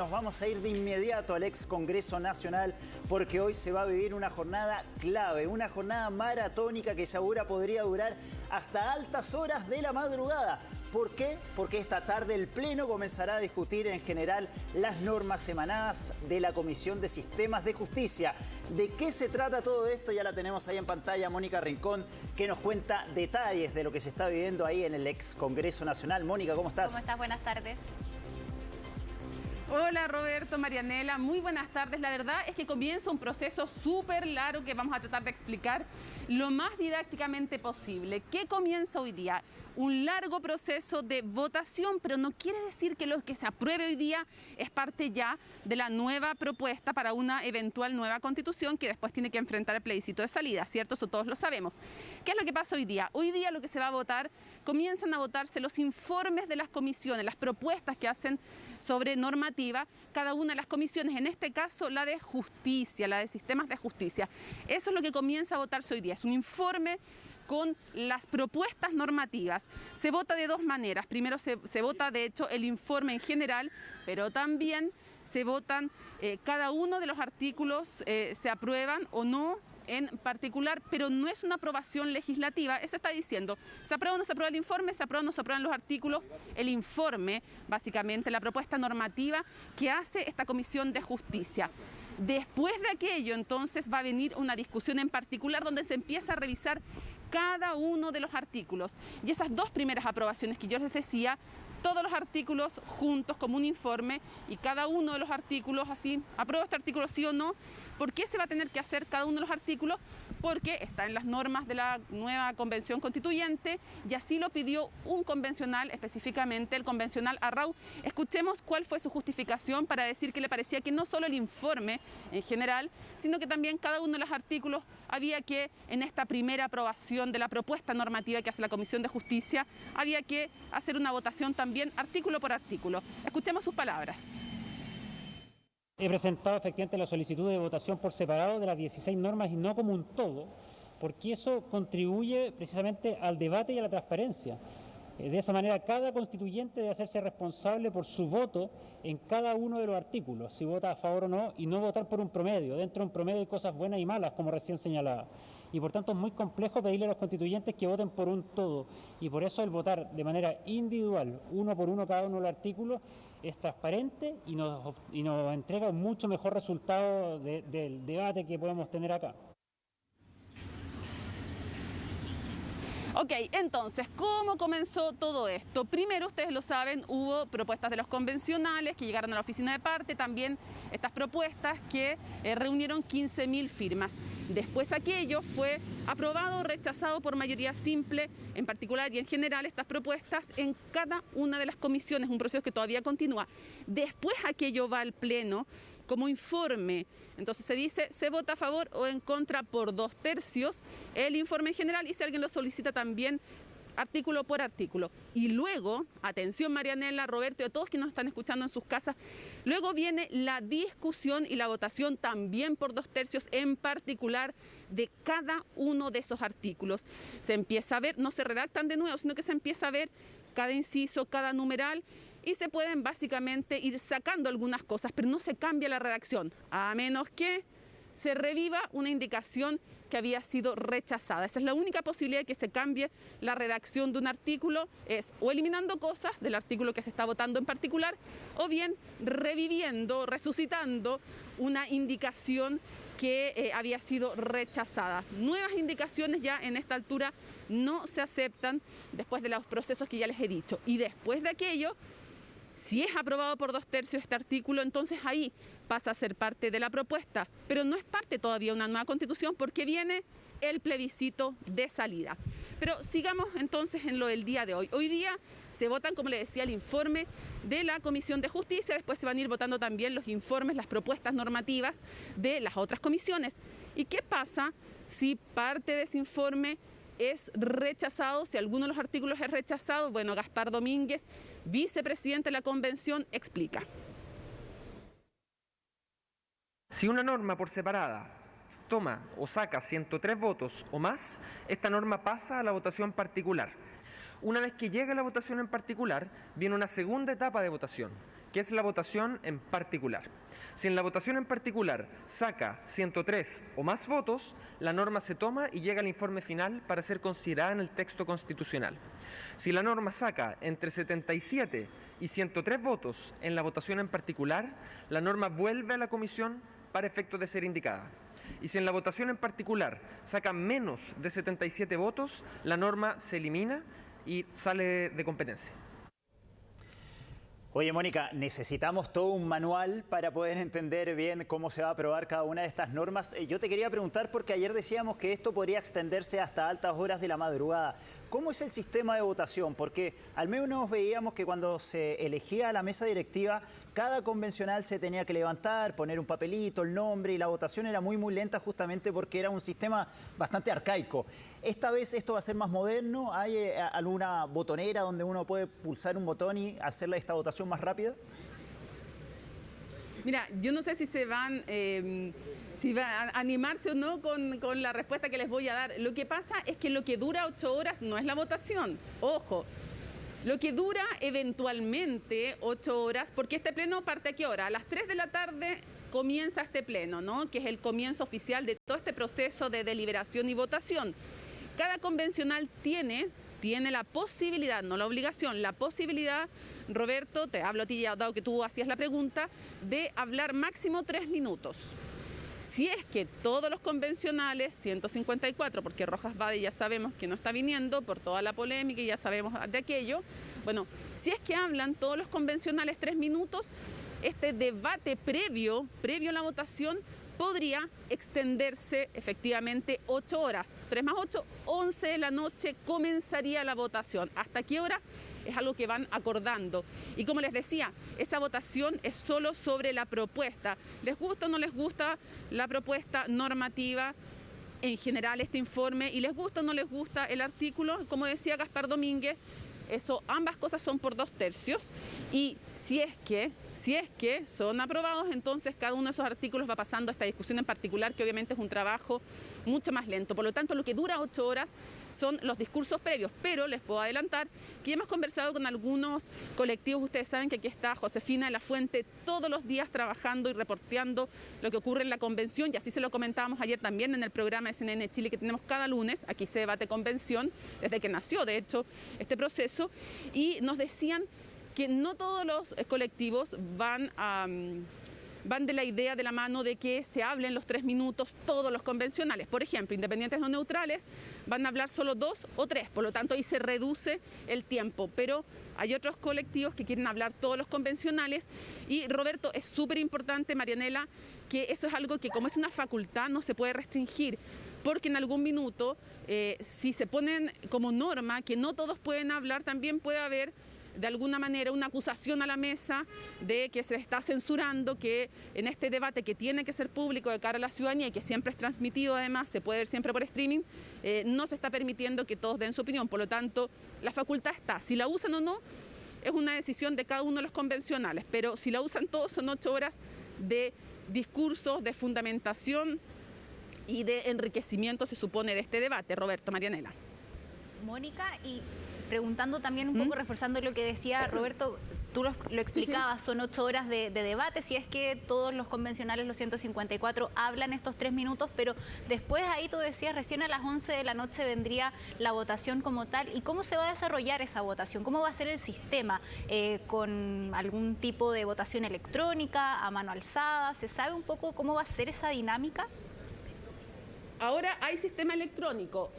nos vamos a ir de inmediato al ex Congreso Nacional porque hoy se va a vivir una jornada clave, una jornada maratónica que segura podría durar hasta altas horas de la madrugada. ¿Por qué? Porque esta tarde el Pleno comenzará a discutir en general las normas emanadas de la Comisión de Sistemas de Justicia. ¿De qué se trata todo esto? Ya la tenemos ahí en pantalla, Mónica Rincón, que nos cuenta detalles de lo que se está viviendo ahí en el ex Congreso Nacional. Mónica, ¿cómo estás? ¿Cómo estás? Buenas tardes. Hola Roberto, Marianela, muy buenas tardes. La verdad es que comienza un proceso súper largo que vamos a tratar de explicar lo más didácticamente posible. ¿Qué comienza hoy día? Un largo proceso de votación, pero no quiere decir que lo que se apruebe hoy día es parte ya de la nueva propuesta para una eventual nueva constitución que después tiene que enfrentar el plebiscito de salida, ¿cierto? Eso todos lo sabemos. ¿Qué es lo que pasa hoy día? Hoy día lo que se va a votar, comienzan a votarse los informes de las comisiones, las propuestas que hacen sobre normativa, cada una de las comisiones, en este caso la de justicia, la de sistemas de justicia. Eso es lo que comienza a votarse hoy día, es un informe con las propuestas normativas. Se vota de dos maneras. Primero se vota, de hecho, el informe en general, pero también se votan cada uno de los artículos, se aprueban o no en particular, pero no es una aprobación legislativa. Eso está diciendo, se aprueba o no se aprueba el informe, se aprueba o no se aprueban los artículos, el informe, básicamente, la propuesta normativa que hace esta Comisión de Justicia. Después de aquello, entonces, va a venir una discusión en particular donde se empieza a revisar cada uno de los artículos. Y esas dos primeras aprobaciones que yo les decía, todos los artículos juntos como un informe y cada uno de los artículos así, apruebo este artículo sí o no. ¿Por qué se va a tener que hacer cada uno de los artículos? Porque está en las normas de la nueva Convención Constituyente y así lo pidió un convencional, específicamente el convencional Arrau. Escuchemos cuál fue su justificación para decir que le parecía que no solo el informe en general, sino que también cada uno de los artículos había que, en esta primera aprobación de la propuesta normativa que hace la Comisión de Justicia, había que hacer una votación también artículo por artículo. Escuchemos sus palabras. He presentado efectivamente la solicitud de votación por separado de las 16 normas y no como un todo, porque eso contribuye precisamente al debate y a la transparencia. De esa manera, cada constituyente debe hacerse responsable por su voto en cada uno de los artículos, si vota a favor o no, y no votar por un promedio. Dentro de un promedio hay cosas buenas y malas, como recién señalaba. Y por tanto es muy complejo pedirle a los constituyentes que voten por un todo. Y por eso el votar de manera individual, uno por uno cada uno de los artículos, es transparente y nos entrega un mucho mejor resultado del debate que podemos tener acá. Ok, entonces, ¿cómo comenzó todo esto? Primero, ustedes lo saben, hubo propuestas de los convencionales que llegaron a la oficina de parte, también estas propuestas que reunieron 15.000 firmas. Después aquello fue aprobado o rechazado por mayoría simple, en particular y en general estas propuestas en cada una de las comisiones, un proceso que todavía continúa. Después aquello va al Pleno como informe, entonces se dice, se vota a favor o en contra por 2/3 el informe en general y si alguien lo solicita también artículo por artículo. Y luego, atención Marianela, Roberto y a todos que nos están escuchando en sus casas, luego viene la discusión y la votación también por 2/3 en particular de cada uno de esos artículos. Se empieza a ver, no se redactan de nuevo, sino que se empieza a ver cada inciso, cada numeral, y se pueden básicamente ir sacando algunas cosas, pero no se cambia la redacción, a menos que se reviva una indicación que había sido rechazada. Esa es la única posibilidad de que se cambie la redacción de un artículo, es o eliminando cosas del artículo que se está votando en particular, o bien reviviendo, resucitando una indicación que había sido rechazada. Nuevas indicaciones ya en esta altura no se aceptan después de los procesos que ya les he dicho. Y después de aquello, si es aprobado por 2/3 este artículo, entonces ahí pasa a ser parte de la propuesta, pero no es parte todavía de una nueva constitución porque viene el plebiscito de salida. Pero sigamos entonces en lo del día de hoy. Hoy día se votan, como le decía, el informe de la Comisión de Justicia, después se van a ir votando también los informes, las propuestas normativas de las otras comisiones. ¿Y qué pasa si parte de ese informe es rechazado, si alguno de los artículos es rechazado? Bueno, Gaspar Domínguez, vicepresidente de la Convención, explica. Si una norma por separada toma o saca 103 votos o más, esta norma pasa a la votación particular. Una vez que llega la votación en particular, viene una segunda etapa de votación, que es la votación en particular. Si en la votación en particular saca 103 o más votos, la norma se toma y llega al informe final para ser considerada en el texto constitucional. Si la norma saca entre 77 y 103 votos en la votación en particular, la norma vuelve a la comisión para efecto de ser indicada. Y si en la votación en particular saca menos de 77 votos, la norma se elimina y sale de competencia. Oye, Mónica, necesitamos todo un manual para poder entender bien cómo se va a aprobar cada una de estas normas. Yo te quería preguntar, porque ayer decíamos que esto podría extenderse hasta altas horas de la madrugada. ¿Cómo es el sistema de votación? Porque al menos veíamos que cuando se elegía a la mesa directiva, cada convencional se tenía que levantar, poner un papelito, el nombre, y la votación era muy lenta justamente porque era un sistema bastante arcaico. Esta vez esto va a ser más moderno. ¿Hay alguna botonera donde uno puede pulsar un botón y hacerle esta votación más rápida? Mira, yo no sé si se van... si va a animarse o no con la respuesta que les voy a dar. Lo que pasa es que lo que dura 8 horas no es la votación. Ojo, lo que dura eventualmente 8 horas, porque este pleno parte ¿a qué hora? A las 3 de la tarde comienza este pleno, ¿no? Que es el comienzo oficial de todo este proceso de deliberación y votación. Cada convencional tiene la posibilidad, no la obligación, la posibilidad, Roberto, te hablo a ti ya dado que tú hacías la pregunta, de hablar máximo 3 minutos. Si es que todos los convencionales, 154, porque Rojas Bade ya sabemos que no está viniendo por toda la polémica y ya sabemos de aquello, bueno, si es que hablan todos los convencionales 3 minutos, este debate previo a la votación podría extenderse efectivamente 8 horas. 3 más 8, 11 de la noche comenzaría la votación. ¿Hasta qué hora? Es algo que van acordando. Y como les decía, esa votación es solo sobre la propuesta. ¿Les gusta o no les gusta la propuesta normativa en general, este informe? ¿Y les gusta o no les gusta el artículo? Como decía Gaspar Domínguez, ambas cosas son por 2/3. Y si es que son aprobados, entonces cada uno de esos artículos va pasando a esta discusión en particular, que obviamente es un trabajo mucho más lento. Por lo tanto, lo que dura 8 horas son los discursos previos, pero les puedo adelantar que ya hemos conversado con algunos colectivos. Ustedes saben que aquí está Josefina de la Fuente todos los días trabajando y reporteando lo que ocurre en la convención, y así se lo comentábamos ayer también en el programa de CNN Chile que tenemos cada lunes. Aquí se debate convención desde que nació, de hecho, este proceso, y nos decían que no todos los colectivos van de la idea de la mano de que se hablen los 3 minutos todos los convencionales. Por ejemplo, independientes no neutrales van a hablar solo 2 o 3, por lo tanto ahí se reduce el tiempo, pero hay otros colectivos que quieren hablar todos los convencionales. Y Roberto, es súper importante, Marianela, que eso es algo que, como es una facultad, no se puede restringir, porque en algún minuto, si se ponen como norma que no todos pueden hablar, también puede haber de alguna manera una acusación a la mesa de que se está censurando, que en este debate que tiene que ser público de cara a la ciudadanía y que siempre es transmitido, además se puede ver siempre por streaming, no se está permitiendo que todos den su opinión. Por lo tanto, la facultad está. Si la usan o no, es una decisión de cada uno de los convencionales, pero si la usan todos, son 8 horas de discursos, de fundamentación y de enriquecimiento, se supone, de este debate. Roberto, Marianela. Mónica, y preguntando también un poco, reforzando lo que decía Roberto, tú lo explicabas, son 8 horas de debate, si es que todos los convencionales, los 154, hablan estos 3 minutos, pero después ahí tú decías, recién a las 11 de la noche vendría la votación como tal. ¿Y cómo se va a desarrollar esa votación? ¿Cómo va a ser el sistema? ¿Con algún tipo de votación electrónica, a mano alzada? ¿Se sabe un poco cómo va a ser esa dinámica? Ahora hay sistema electrónico,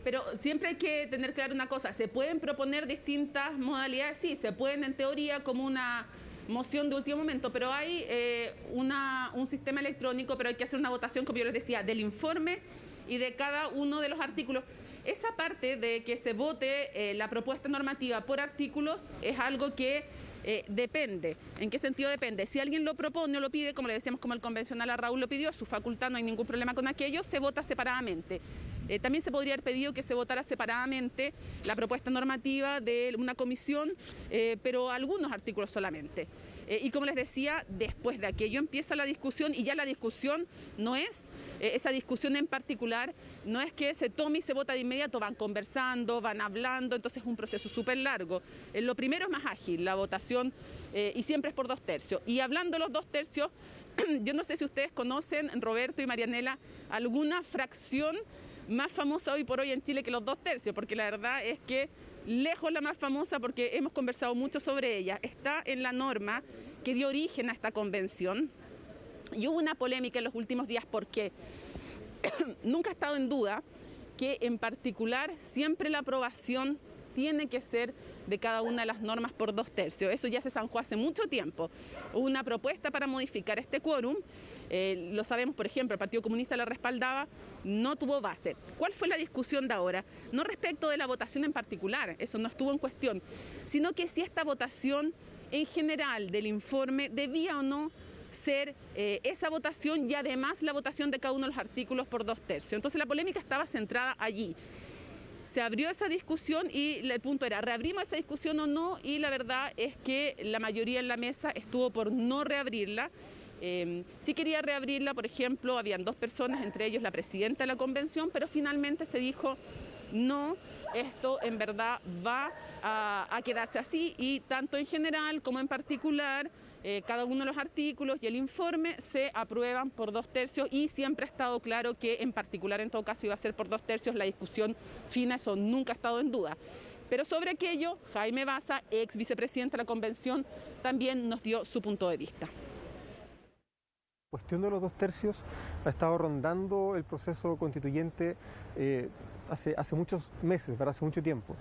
pero siempre hay que tener claro una cosa: se pueden proponer distintas modalidades, sí, se pueden en teoría como una moción de último momento, pero hay un sistema electrónico, pero hay que hacer una votación, como yo les decía, del informe y de cada uno de los artículos. Esa parte de que se vote la propuesta normativa por artículos es algo que depende. ¿En qué sentido depende? Si alguien lo propone o lo pide, como le decíamos, como el convencional a Raúl lo pidió, su facultad, no hay ningún problema con aquello, se vota separadamente. También se podría haber pedido que se votara separadamente la propuesta normativa de una comisión, pero algunos artículos solamente. Y como les decía, después de aquello empieza la discusión y ya la discusión no es, esa discusión en particular, no es que se tome y se vota de inmediato, van conversando, van hablando, entonces es un proceso súper largo. Lo primero es más ágil, la votación, y siempre es por 2/3. Y hablando de los 2/3, yo no sé si ustedes conocen, Roberto y Marianela, alguna fracción más famosa hoy por hoy en Chile que los 2/3, porque la verdad es que lejos la más famosa, porque hemos conversado mucho sobre ella, está en la norma que dio origen a esta convención. Y hubo una polémica en los últimos días porque nunca ha estado en duda que en particular siempre la aprobación tiene que ser de cada una de las normas por 2/3. Eso ya se zanjó hace mucho tiempo. Hubo una propuesta para modificar este quórum, lo sabemos, por ejemplo, el Partido Comunista la respaldaba, no tuvo base. ¿Cuál fue la discusión de ahora? No respecto de la votación en particular, eso no estuvo en cuestión, sino que si esta votación en general del informe debía o no ser esa votación y además la votación de cada uno de los artículos por 2/3. Entonces la polémica estaba centrada allí. Se abrió esa discusión y el punto era, ¿reabrimos esa discusión o no? Y la verdad es que la mayoría en la mesa estuvo por no reabrirla. Sí quería reabrirla, por ejemplo, habían 2 personas, entre ellos la presidenta de la convención, pero finalmente se dijo, no, esto en verdad va a quedarse así y tanto en general como en particular, cada uno de los artículos y el informe se aprueban por 2/3 y siempre ha estado claro que en particular en todo caso iba a ser por 2/3 la discusión fina, eso nunca ha estado en duda. Pero sobre aquello, Jaime Baza, ex vicepresidente de la convención, también nos dio su punto de vista. La cuestión de los 2/3 ha estado rondando el proceso constituyente hace muchos meses, ¿verdad? Hace mucho tiempo.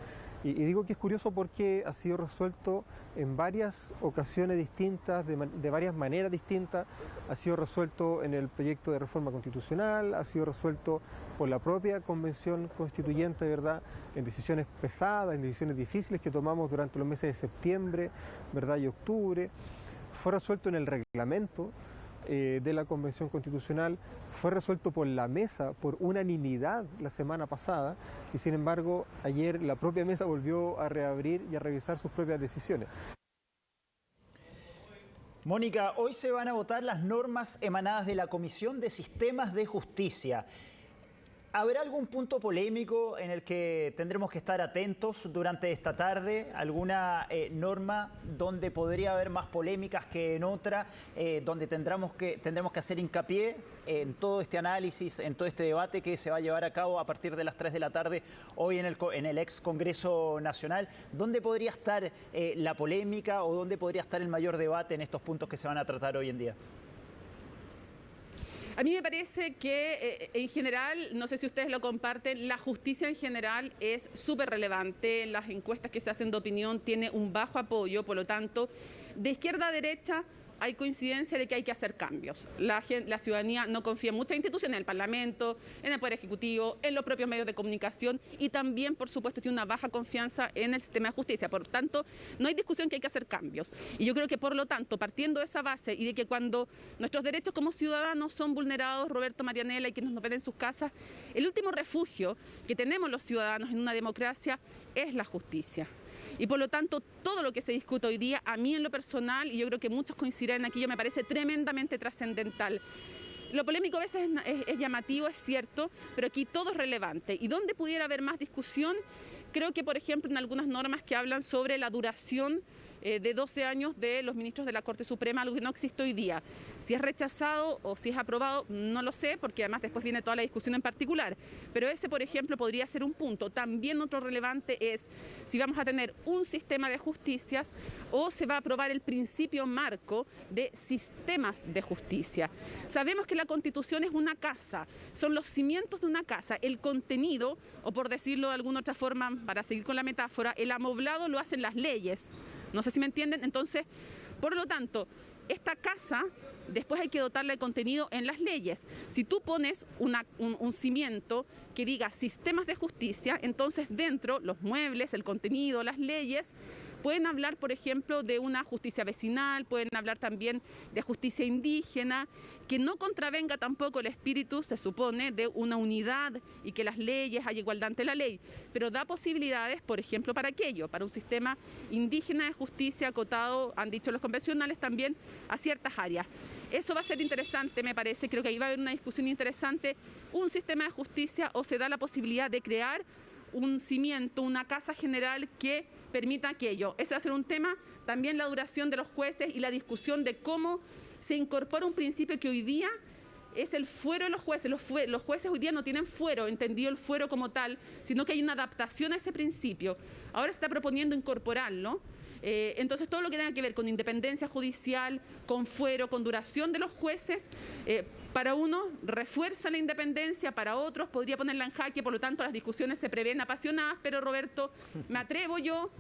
Y digo que es curioso porque ha sido resuelto en varias ocasiones distintas, de varias maneras distintas. Ha sido resuelto en el proyecto de reforma constitucional, ha sido resuelto por la propia convención constituyente, ¿verdad? En decisiones pesadas, en decisiones difíciles que tomamos durante los meses de septiembre, ¿verdad? Y octubre. Fue resuelto en el reglamento de la Convención Constitucional, fue resuelto por la mesa por unanimidad la semana pasada y sin embargo ayer la propia mesa volvió a reabrir y a revisar sus propias decisiones. Mónica, hoy se van a votar las normas emanadas de la Comisión de Sistemas de Justicia. ¿Habrá algún punto polémico en el que tendremos que estar atentos durante esta tarde? ¿Alguna norma donde podría haber más polémicas que en otra? Donde tendremos que hacer hincapié en todo este análisis, en todo este debate que se va a llevar a cabo a partir de las 3 de la tarde hoy en el ex Congreso Nacional. ¿Dónde podría estar la polémica o dónde podría estar el mayor debate en estos puntos que se van a tratar hoy en día? A mí me parece que en general, no sé si ustedes lo comparten, la justicia en general es súper relevante. Las encuestas que se hacen de opinión tiene un bajo apoyo, por lo tanto, de izquierda a derecha hay coincidencia de que hay que hacer cambios. La ciudadanía no confía en muchas instituciones, en el Parlamento, en el Poder Ejecutivo, en los propios medios de comunicación y también, por supuesto, tiene una baja confianza en el sistema de justicia. Por lo tanto, no hay discusión que hay que hacer cambios. Y yo creo que, por lo tanto, partiendo de esa base y de que cuando nuestros derechos como ciudadanos son vulnerados, Roberto, Marianela y quienes nos ven en sus casas, el último refugio que tenemos los ciudadanos en una democracia es la justicia. Y por lo tanto, todo lo que se discute hoy día, a mí en lo personal, y yo creo que muchos coincidirán aquí, me parece tremendamente trascendental. Lo polémico a veces es llamativo, es cierto, pero aquí todo es relevante. ¿Y dónde pudiera haber más discusión? Creo que, por ejemplo, en algunas normas que hablan sobre la duración de 12 años de los ministros de la Corte Suprema, algo que no existe hoy día. Si es rechazado o si es aprobado, no lo sé, porque además después viene toda la discusión en particular. Pero ese, por ejemplo, podría ser un punto. También otro relevante es si vamos a tener un sistema de justicias o se va a aprobar el principio marco de sistemas de justicia. Sabemos que la Constitución es una casa, son los cimientos de una casa. El contenido, o por decirlo de alguna otra forma, para seguir con la metáfora, el amoblado lo hacen las leyes. No sé si me entienden. Entonces, por lo tanto, esta casa después hay que dotarla de contenido en las leyes. Si tú pones un cimiento que diga sistemas de justicia, entonces dentro los muebles, el contenido, las leyes, Pueden hablar, por ejemplo, de una justicia vecinal, pueden hablar también de justicia indígena, que no contravenga tampoco el espíritu, se supone, de una unidad y que las leyes haya igualdad ante la ley, pero da posibilidades, por ejemplo, para aquello, para un sistema indígena de justicia acotado, han dicho los convencionales, también a ciertas áreas. Eso va a ser interesante, me parece, creo que ahí va a haber una discusión interesante, un sistema de justicia o se da la posibilidad de crear un cimiento, una casa general que permita aquello. Ese va a ser un tema, también la duración de los jueces y la discusión de cómo se incorpora un principio que hoy día es el fuero de los jueces. Los jueces hoy día no tienen fuero, entendido el fuero como tal, sino que hay una adaptación a ese principio. Ahora se está proponiendo incorporarlo. Entonces todo lo que tenga que ver con independencia judicial, con fuero, con duración de los jueces, para unos refuerza la independencia, para otros podría ponerla en jaque, por lo tanto las discusiones se prevén apasionadas, pero Roberto, me atrevo yo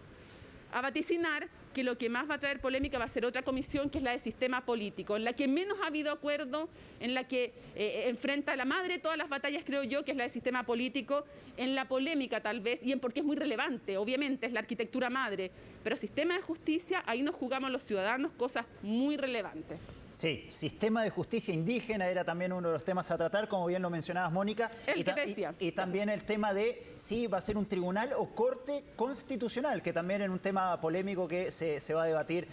a vaticinar que lo que más va a traer polémica va a ser otra comisión, que es la de sistema político, en la que menos ha habido acuerdo, en la que enfrenta la madre de todas las batallas, creo yo, que es la de sistema político, en la polémica tal vez, y en porque es muy relevante, obviamente es la arquitectura madre, pero sistema de justicia, ahí nos jugamos los ciudadanos cosas muy relevantes. Sí, sistema de justicia indígena era también uno de los temas a tratar, como bien lo mencionabas, Mónica. Y también el tema de si va a ser un tribunal o corte constitucional, que también es un tema polémico que se va a debatir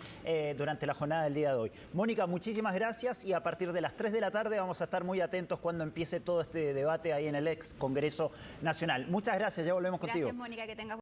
durante la jornada del día de hoy. Mónica, muchísimas gracias y a partir de las 3 de la tarde vamos a estar muy atentos cuando empiece todo este debate ahí en el ex Congreso Nacional. Muchas gracias, ya volvemos contigo. Gracias, Mónica, que tengas